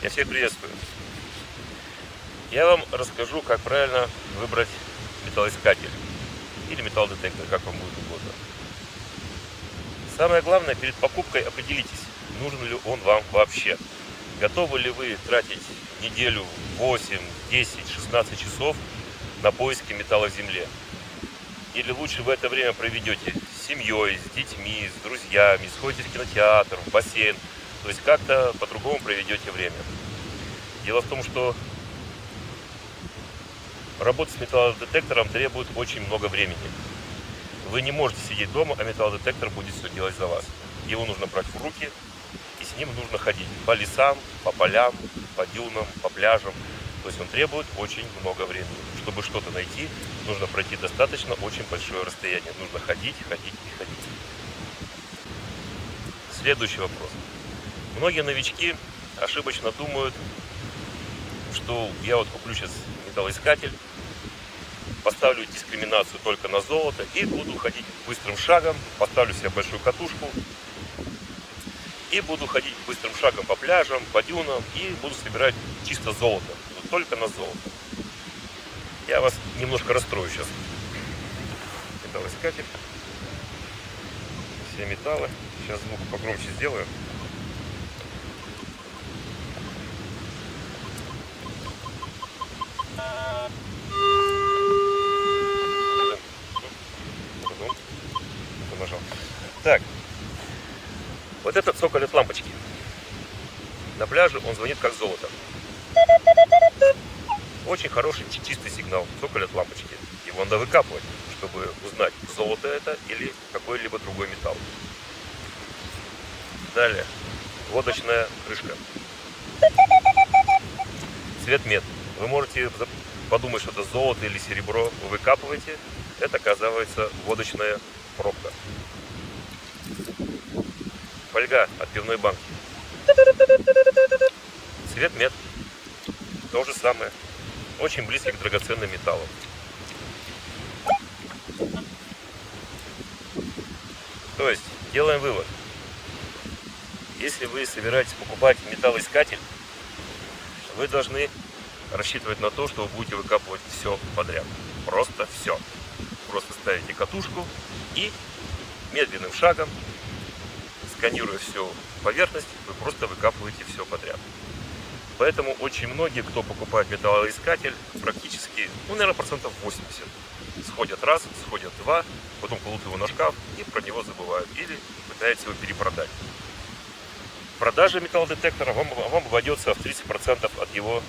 Я всех приветствую. Я вам расскажу, как правильно выбрать металлоискатель или металлодетектор, как вам будет угодно. Самое главное, перед покупкой определитесь, нужен ли он вам вообще. Готовы ли вы тратить неделю 8, 10, 16 часов на поиски металла в земле? Или лучше в это время проведете с семьей, с детьми, с друзьями, сходите в кинотеатр, в бассейн. То есть как-то по-другому проведете время. Дело в том, что работа с металлодетектором требует очень много времени. Вы не можете сидеть дома, а металлодетектор будет все делать за вас. Его нужно брать в руки, и с ним нужно ходить по лесам, по полям, по дюнам, по пляжам. То есть он требует очень много времени. Чтобы что-то найти, нужно пройти достаточно очень большое расстояние. Нужно ходить, ходить и ходить. Следующий вопрос. Многие новички ошибочно думают, что я вот куплю сейчас металлоискатель, поставлю дискриминацию только на золото и буду ходить быстрым шагом, поставлю себе большую катушку и буду ходить быстрым шагом по пляжам, по дюнам и буду собирать чисто золото, только на золото. Я вас немножко расстрою сейчас. Металлоискатель, все металлы. Сейчас звук погромче сделаю. Нажал. Так, вот этот цоколь от лампочки. На пляже он звонит как золото. Очень хороший чистый сигнал, цоколь от лампочки. Его надо выкапывать, чтобы узнать, золото это или какой-либо другой металл. Далее, водочная крышка. Цвет мед. Вы можете подумать, что это золото или серебро. Вы выкапываете, это оказывается водочная пробка. Фольга от пивной банки. Цвет мед. То же самое. Очень близкий к драгоценным металлам. То есть, делаем вывод. Если вы собираетесь покупать металлоискатель, вы должны рассчитывать на то, что вы будете выкапывать все подряд. Просто все. Просто ставите катушку и медленным шагом, сканируя всю поверхность, вы просто выкапываете все подряд. Поэтому очень многие, кто покупает металлоискатель, практически, наверное, 80% сходят раз, сходят два, потом кладут его на шкаф и про него забывают или пытаются его перепродать. Продажа металлодетектора вам обойдется в 30% от его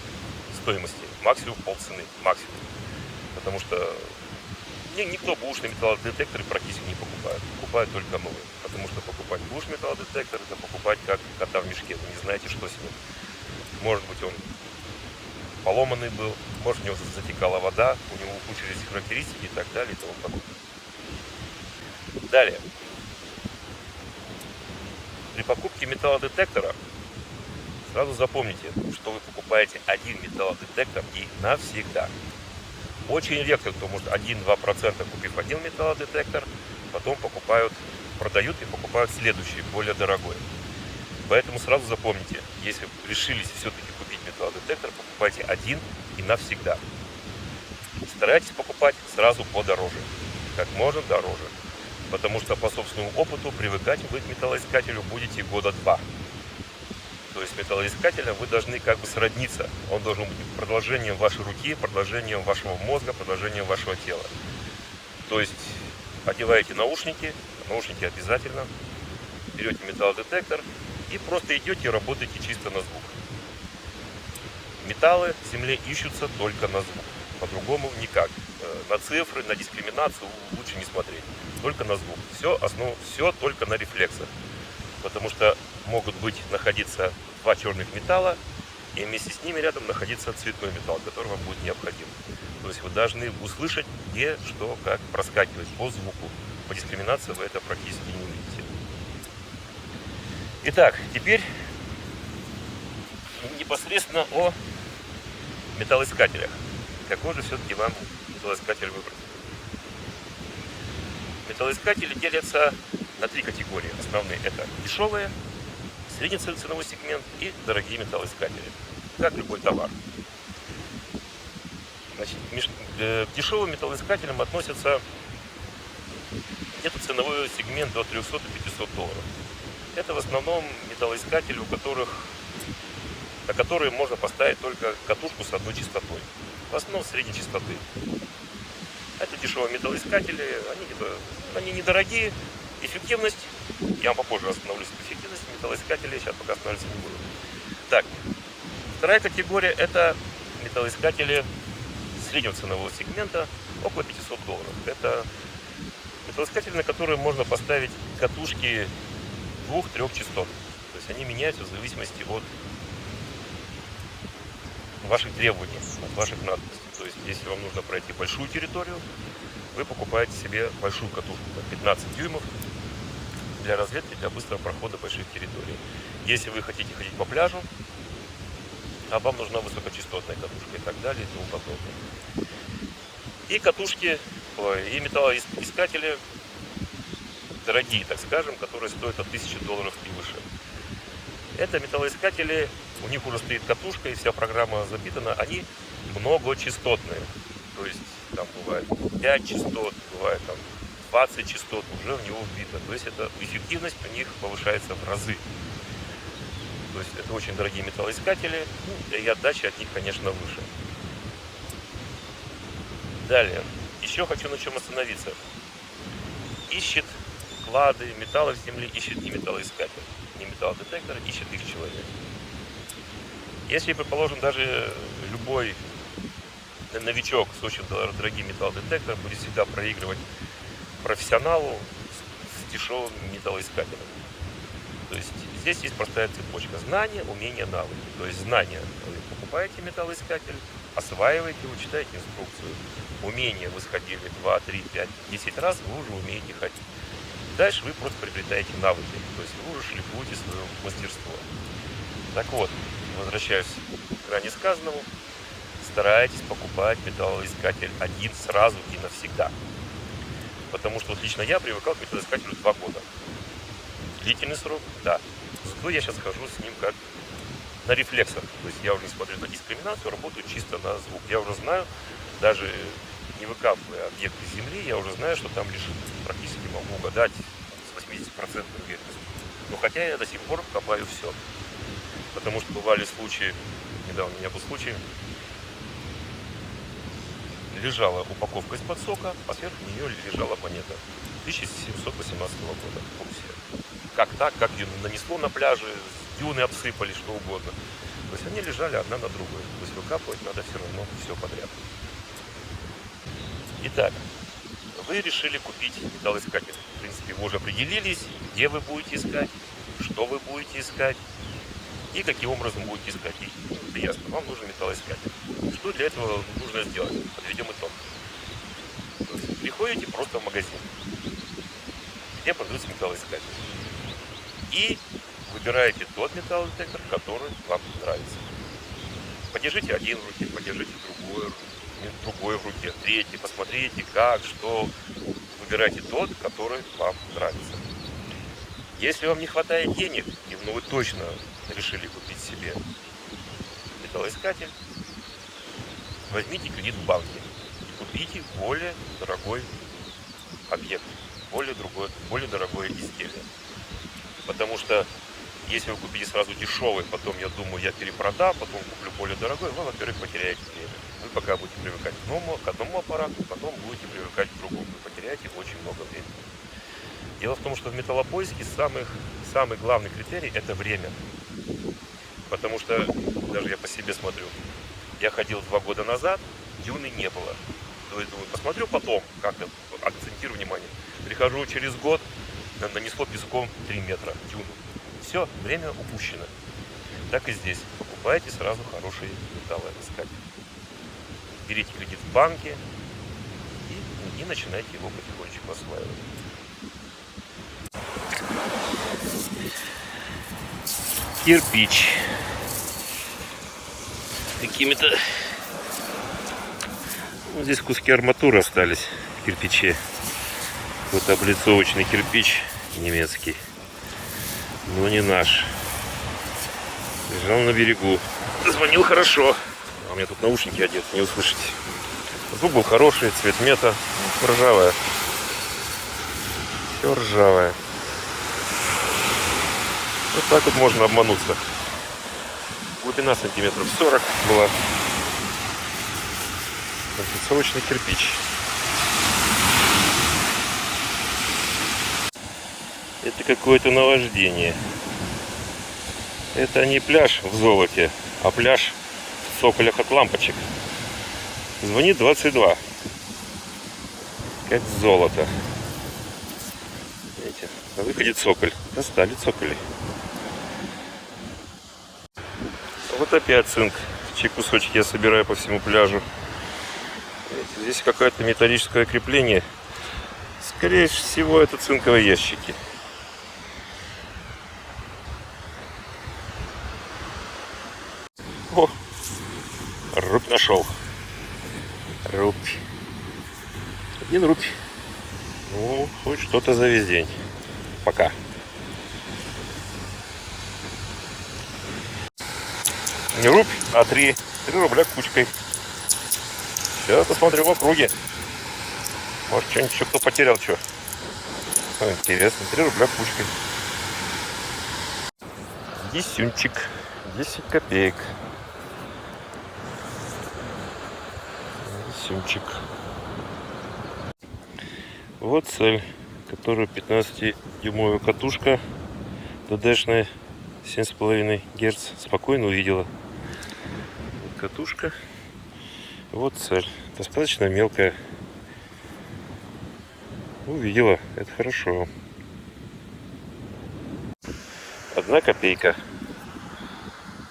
стоимости, максимум полцены, максимум. Потому что никто бэушные металлодетекторы практически не покупает. Покупают только новые. Потому что покупать бэушный металлодетектор, это покупать как кота в мешке. Вы не знаете, что с ним. Может быть, он поломанный был, может, у него затекала вода, у него ухудшились характеристики и так далее и тому подобное. Далее. При покупке металлодетектора сразу запомните, что вы покупаете один металлодетектор и навсегда. Очень редко кто может 1-2%, купив один металлодетектор, потом продают и покупают следующий, более дорогой. Поэтому сразу запомните, если решились все-таки купить металлодетектор, покупайте один и навсегда. Старайтесь покупать сразу подороже, как можно дороже. Потому что по собственному опыту привыкать вы к металлоискателю будете года 2. То есть металлоискателем вы должны как бы сродниться. Он должен быть продолжением вашей руки, продолжением вашего мозга, продолжением вашего тела. То есть одеваете наушники обязательно, берете металлодетектор и просто идете и работаете чисто на звук. Металлы в земле ищутся только на звук. По-другому никак. На цифры, на дискриминацию лучше не смотреть. Только на звук. Все только на рефлексах. Потому что могут находиться два черных металла, и вместе с ними рядом находиться цветной металл, который вам будет необходим. То есть вы должны услышать, где, что, как проскакивать по звуку. По дискриминации вы это практически не увидите. Итак, теперь непосредственно о металлоискателях. Какой же все-таки вам металлоискатель выбрать? Металлоискатели делятся на 3 категории основные. Это дешевые, средний ценовой сегмент и дорогие металлоискатели, как любой товар. Значит, к дешевым металлоискателям относятся где-то ценовой сегмент до 300 и 500 долларов. Это в основном металлоискатели, на которые можно поставить только катушку с одной частотой. В основном средней частоты. Это дешевые металлоискатели, они недорогие. Эффективность, я вам попозже остановлюсь на эффективности металлоискателей, сейчас пока останавливаться не буду. Так, вторая категория — это металлоискатели среднего ценового сегмента, около 500 долларов. Это металлоискатели, на которые можно поставить катушки 2-3 частот. То есть они меняются в зависимости от ваших требований, от ваших надобностей. То есть если вам нужно пройти большую территорию, вы покупаете себе большую катушку, 15 дюймов, для разведки, для быстрого прохода больших территорий. Если вы хотите ходить по пляжу, а вам нужна высокочастотная катушка и так далее и тому подобное. И катушки, и металлоискатели дорогие, так скажем, которые стоят от 1000 долларов и выше. Это металлоискатели, у них уже стоит катушка и вся программа запитана, они многочастотные. То есть там бывает 5 частот, бывает там 20 частот уже в него вбито. То есть это эффективность у них повышается в разы. То есть это очень дорогие металлоискатели, и отдача от них, конечно, выше. Далее, еще хочу на чем остановиться. Ищет клады, металлы в земле, ищет не металлоискатель, не металлодетектор, ищет их человек. Если, предположим, даже любой новичок с очень дорогим металлодетектором будет всегда проигрывать профессионалу с дешевым металлоискателем. То есть здесь есть простая цепочка: знания, умения, навыки. То есть знания: вы покупаете металлоискатель, осваиваете его, читаете инструкцию. Умения: вы сходили 2, 3, 5, 10 раз, вы уже умеете ходить. Дальше вы просто приобретаете навыки, то есть вы уже шлифуете свое мастерство. Так вот, возвращаюсь к ранее сказанному. Старайтесь покупать металлоискатель один сразу и навсегда. Потому что вот лично я привыкал к металлоискателю 2 года. Длительный срок, да. Зато я сейчас хожу с ним как на рефлексах. То есть я уже не смотрю на дискриминацию, работаю чисто на звук. Я уже знаю, даже не выкапывая объекты земли, я уже знаю, что там лежит. Практически могу угадать с 80% вероятностью. Но хотя я до сих пор копаю все. Потому что бывали случаи, недавно у меня был случай, лежала упаковка из-под сока, а сверху нее лежала монета 1718 года. Как так, как ее нанесло на пляже, дюны обсыпали, что угодно. То есть они лежали одна на другой. То есть выкапывать надо все равно все подряд. Итак, вы решили купить металлоискатель. В принципе, вы уже определились, где вы будете искать, что вы будете искать и каким образом будете искать. И это ясно, вам нужен металлоискатель. Что для этого нужно сделать? Подведем итог. Приходите просто в магазин, где продается металлоискатель, и выбираете тот металлодетектор, который вам нравится. Подержите один в руке, подержите другой в руке, третий, посмотрите как, что. Выбирайте тот, который вам нравится. Если вам не хватает денег, и вы точно решили купить себе металлоискатель, возьмите кредит в банке и купите более дорогой объект, более дорогое изделие. Потому что если вы купите сразу дешевый, потом я думаю, я перепродам, потом куплю более дорогой, вы, во-первых, потеряете время. Вы пока будете привыкать к одному аппарату, потом будете привыкать к другому. Вы потеряете очень много времени. Дело в том, что в металлопоиске самый главный критерий — это время. Потому что, даже я по себе смотрю, я ходил 2 года назад, дюны не было. То есть думаю, посмотрю потом, как-то акцентирую внимание. Прихожу через год, нанесло песком 3 метра дюну. Все, время упущено. Так и здесь. Покупайте сразу хороший металлоискатель. Берите кредит в банке и начинайте его потихонечку осваивать. Кирпич. Какими-то... Вот здесь куски арматуры остались в кирпиче. Вот облицовочный кирпич немецкий. Но не наш. Лежал на берегу. Звонил хорошо. А у меня тут наушники одеты, не услышите. Звук был хороший, цвет мета. Ржавая. Все ржавое. Вот так вот можно обмануться. Глубина сантиметров 40 была. Конструкционный кирпич. Это какое-то наваждение. Это не пляж в золоте, а пляж в цоколях от лампочек. Звонит 22. Как золото. Видите, на выходе цоколь. Достали цоколи. Вот опять цинк. Чьи кусочки я собираю по всему пляжу. Видите, здесь какое-то металлическое крепление. Скорее всего, это цинковые ящики. О, рубь нашел. Рубь. 1 рубь. Ну, хоть что-то за весь день. Пока. Не рубь, а 3 рубля кучкой. Сейчас посмотрю в округе. Может, что-нибудь еще кто потерял, что? Интересно, 3 рубля кучкой. Десюнчик. 10 копеек. Десюнчик. Вот цель, которую 15-дюймовая катушка ДДшная 7,5 Гц спокойно увидела. Вот катушка. Вот цель. Достаточно мелкая. Увидела. Это хорошо. 1 копейка.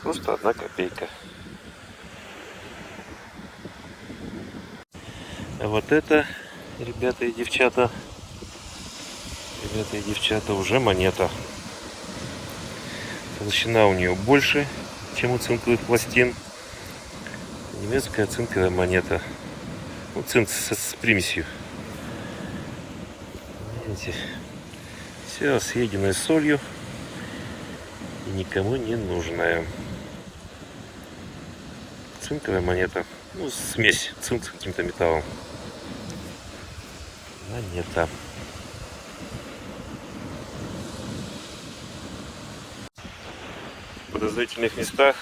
Просто 1 копейка. А вот это, ребята и девчата, уже монета. Толщина у нее больше, чем у цинковых пластин. Немецкая цинковая монета. Ну, цинк с примесью. Видите, все съеденное солью и никому не нужная. Цинковая монета. Ну, смесь цинк с каким-то металлом. Монета. В подозрительных местах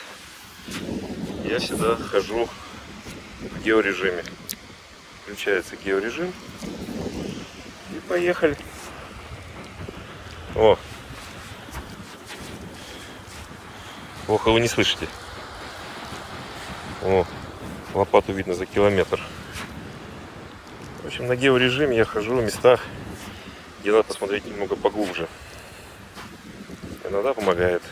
я всегда хожу в георежиме. Включается георежим. И поехали. О! Плохо вы не слышите. О! Лопату видно за километр. В общем, на георежиме я хожу в местах, где надо посмотреть немного поглубже. Иногда помогает.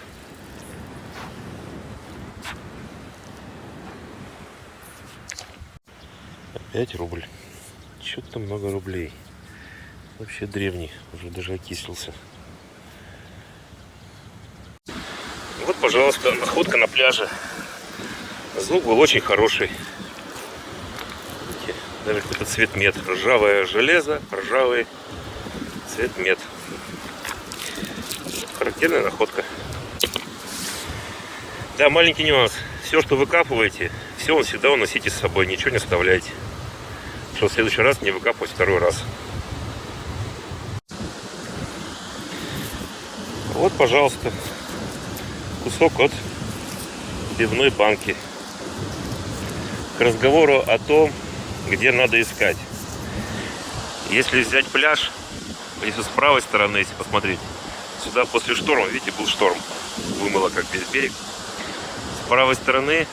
Опять рубль. Что-то много рублей. Вообще древний, уже даже окислился. Вот, пожалуйста, находка на пляже. Звук был очень хороший. Видите, даже какой-то цвет мед. Ржавое железо, ржавый цвет мед. Характерная находка. Да, маленький нюанс. Все, что выкапываете, все всегда уносите с собой, ничего не оставляйте. Чтобы в следующий раз не выкапывать 2-й раз. Вот, пожалуйста, кусок от пивной банки. К разговору о том, где надо искать. Если взять пляж, если с правой стороны, если посмотреть, сюда после шторма, видите, был шторм, вымыло как весь берег. С правой стороны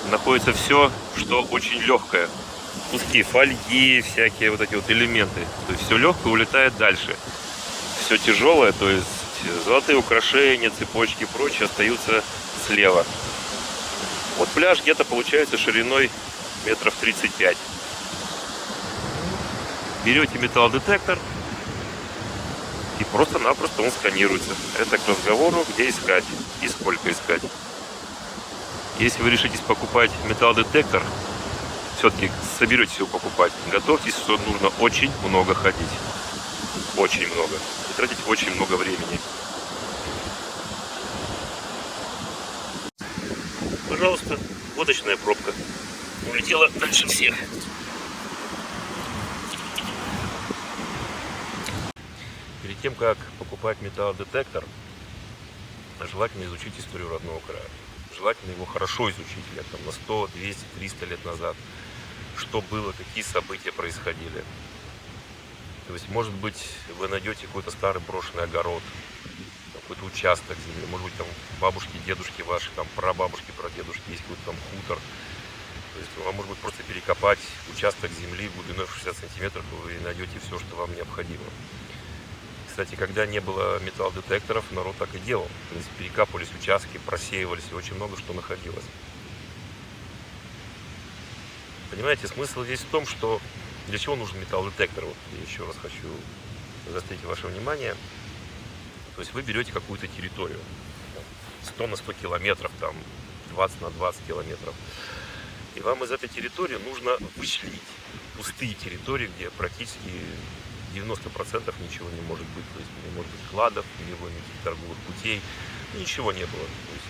находится все, что очень легкое. Куски фольги, всякие вот эти вот элементы. То есть все легкое улетает дальше. Все тяжелое, то есть золотые украшения, цепочки и прочее остаются слева. Вот пляж где-то получается шириной метров 35. Берете металлодетектор и просто-напросто он сканируется. Это к разговору, где искать и сколько искать. Если вы решитесь покупать металлодетектор, все-таки соберетесь его покупать, готовьтесь, что нужно очень много ходить. Очень много. И тратить очень много времени. пожалуйста, водочная пробка. Улетела дальше всех. Перед тем, как покупать металлодетектор, желательно изучить историю родного края. Желательно его хорошо изучить лет там, на 100, 200, 300 лет назад. Что было, какие события происходили. То есть, может быть, вы найдете какой-то старый брошенный огород, какой-то участок земли, может быть, там бабушки, дедушки ваши, там прабабушки, прадедушки, есть какой-то там хутор. То есть, вам, может быть, просто перекопать участок земли глубиной в 60 сантиметров, и вы найдете все, что вам необходимо. Кстати, когда не было металлодетекторов, народ так и делал. То есть, перекапывались участки, просеивались, и очень много что находилось. Понимаете, смысл весь в том, что для чего нужен металлодетектор. Вот я еще раз хочу заострить ваше внимание. То есть вы берете какую-то территорию, 100 на 100 километров, там 20 на 20 километров. И вам из этой территории нужно вычленить пустые территории, где практически 90% ничего не может быть. То есть не может быть кладов, не было никаких торговых путей, ничего не было. То есть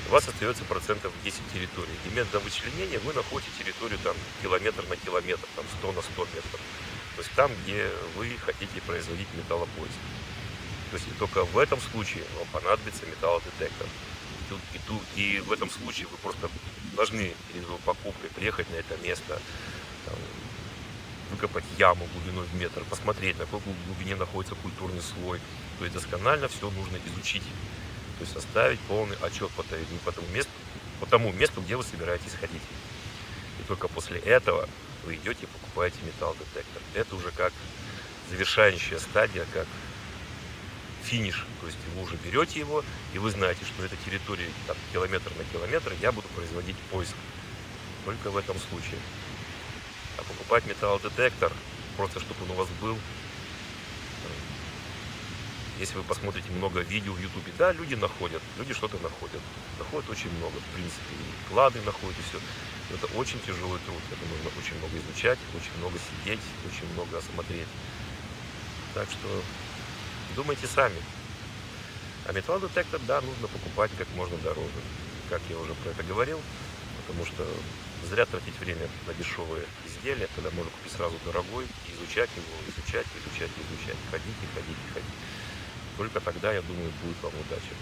у вас остается процентов 10 территорий. И методом вычленения вы находите территорию там километр на километр, там 100 на 100 метров. То есть там, где вы хотите производить металлопоиск. То есть и только в этом случае вам понадобится металлодетектор. И в этом случае вы просто должны перед его покупкой приехать на это место, там, выкопать яму глубиной в метр, посмотреть, на какой глубине находится культурный слой. То есть досконально все нужно изучить. То есть составить полный отчет по тому месту, где вы собираетесь ходить. И только после этого вы идете и покупаете металлодетектор. Это уже как завершающая стадия, как финиш. То есть вы уже берете его, и вы знаете, что на этой территории там, километр на километр я буду производить поиск. Только в этом случае. А покупать металлодетектор, просто чтобы он у вас был. Если вы посмотрите много видео в Ютубе, да, люди находят, люди что-то находят. Находят очень много, в принципе, и клады находят, и все. Но это очень тяжелый труд, это нужно очень много изучать, очень много сидеть, очень много смотреть. Так что думайте сами. А металлодетектор, да, нужно покупать как можно дороже. Как я уже про это говорил, потому что зря тратить время на дешевые изделия, когда можно купить сразу дорогой и изучать его, изучать. Ходить. Только тогда, я думаю, будет вам удача.